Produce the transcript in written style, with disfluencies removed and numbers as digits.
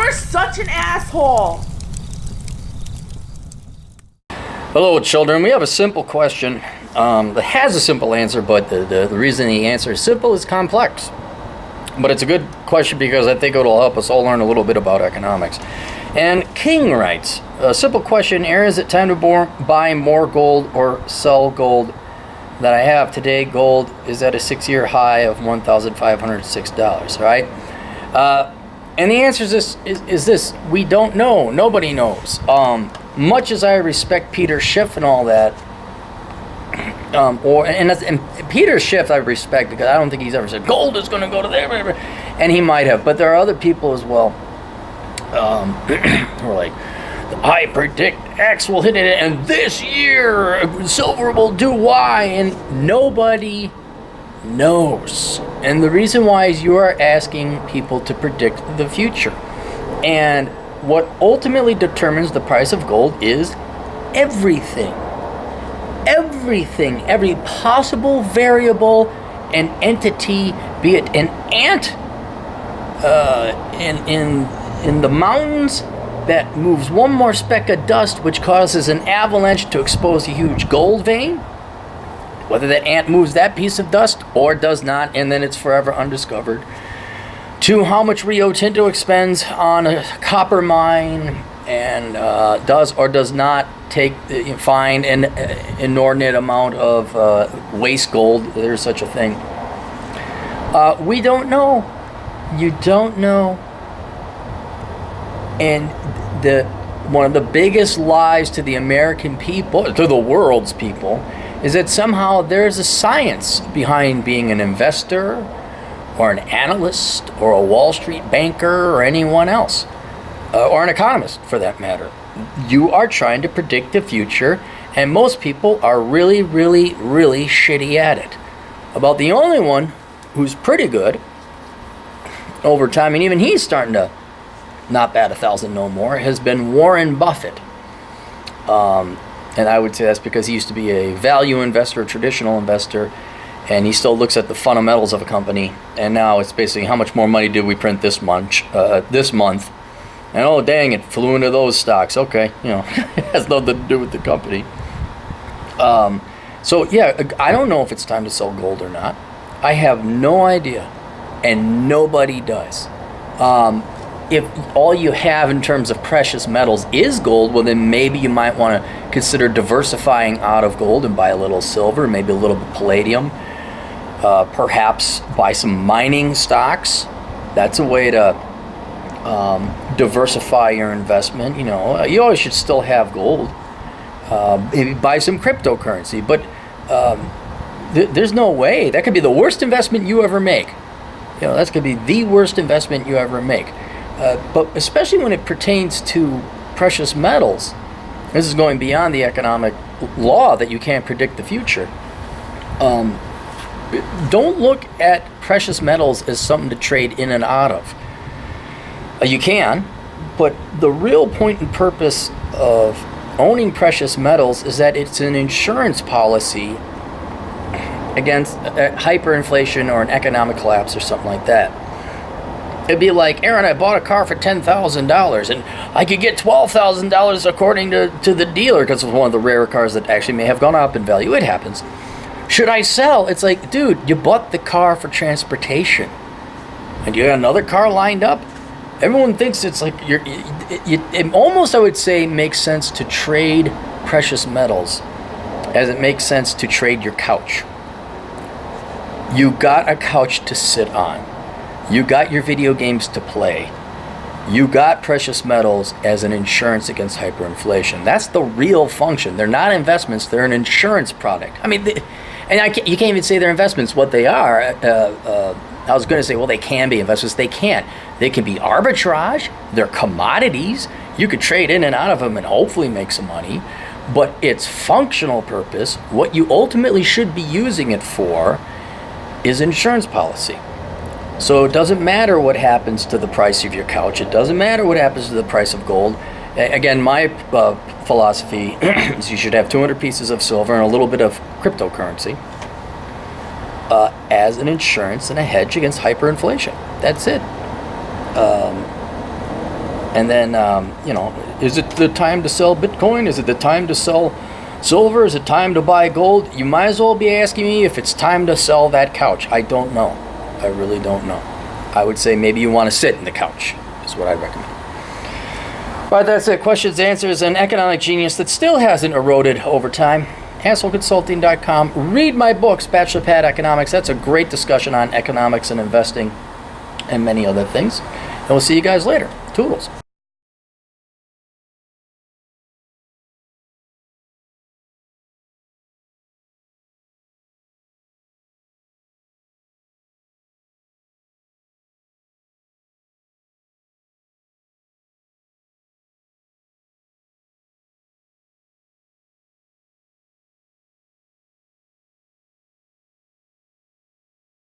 You're such an asshole. Hello, children. We have a simple question that has a simple answer, but the reason the answer is simple is complex. But it's a good question because I think it'll help us all learn a little bit about economics. And King writes, a simple question, Aaron, is it time to buy more gold or sell gold that I have? Today, gold is at a 6-year high of $1,506, right? And the answer is this, we don't know. Nobody knows. Much as I respect Peter Schiff and all that, and Peter Schiff I respect because I don't think he's ever said gold is going to go to there, and he might have, but there are other people as well who are like, I predict X will hit it, and this year silver will do Y, and nobody knows. And the reason why is you are asking people to predict the future, and what ultimately determines the price of gold is everything. Everything, every possible variable and entity, be it an ant in the mountains that moves one more speck of dust, which causes an avalanche to expose a huge gold vein, whether that ant moves that piece of dust or does not, and then it's forever undiscovered, to how much Rio Tinto expends on a copper mine and does or does not find an inordinate amount of waste gold. There's such a thing. We don't know. You don't know. And one of the biggest lies to the American people, to the world's people, is that somehow there's a science behind being an investor or an analyst or a Wall Street banker or anyone else, or an economist for that matter. You are trying to predict the future, and most people are really, really, really shitty at it. About the only one who's pretty good over time, and even he's starting to not bat 1,000 no more, has been Warren Buffett. And I would say that's because he used to be a value investor, a traditional investor, and he still looks at the fundamentals of a company. And now it's basically how much more money did we print this month? And oh dang, it flew into those stocks. Okay, it has nothing to do with the company. So yeah, I don't know if it's time to sell gold or not. I have no idea, and nobody does. If all you have in terms of precious metals is gold, well then maybe you might want to consider diversifying out of gold and buy a little silver, maybe a little bit palladium, perhaps buy some mining stocks. That's a way to diversify your investment. You always should still have gold. Maybe buy some cryptocurrency, but there's no way. That could be the worst investment you ever make. That's going to be the worst investment you ever make. But especially when it pertains to precious metals, this is going beyond the economic law that you can't predict the future. Don't look at precious metals as something to trade in and out of. You can, but the real point and purpose of owning precious metals is that it's an insurance policy against hyperinflation or an economic collapse or something like that. It'd be like, Aaron, I bought a car for $10,000 and I could get $12,000 according to the dealer because it's one of the rare cars that actually may have gone up in value. It happens. Should I sell? It's like, dude, you bought the car for transportation and you got another car lined up. Everyone thinks it's like it almost, I would say, makes sense to trade precious metals as it makes sense to trade your couch. You got a couch to sit on. You got your video games to play. You got precious metals as an insurance against hyperinflation. That's the real function. They're not investments. They're an insurance product. I mean, you can't even say they're investments. What they are, I was going to say, well, they can be investments. They can't. They can be arbitrage. They're commodities. You could trade in and out of them and hopefully make some money. But its functional purpose, what you ultimately should be using it for, is insurance policy. So it doesn't matter what happens to the price of your couch. It doesn't matter what happens to the price of gold. Again, my philosophy is you should have 200 pieces of silver and a little bit of cryptocurrency as an insurance and a hedge against hyperinflation. That's it. And then, is it the time to sell Bitcoin? Is it the time to sell silver? Is it time to buy gold? You might as well be asking me if it's time to sell that couch. I don't know. I really don't know. I would say maybe you want to sit in the couch is what I'd recommend. But that's it. Questions, answers, and economic genius that still hasn't eroded over time. AssholeConsulting.com. Read my books, Bachelor Pad Economics. That's a great discussion on economics and investing and many other things. And we'll see you guys later. Toodles.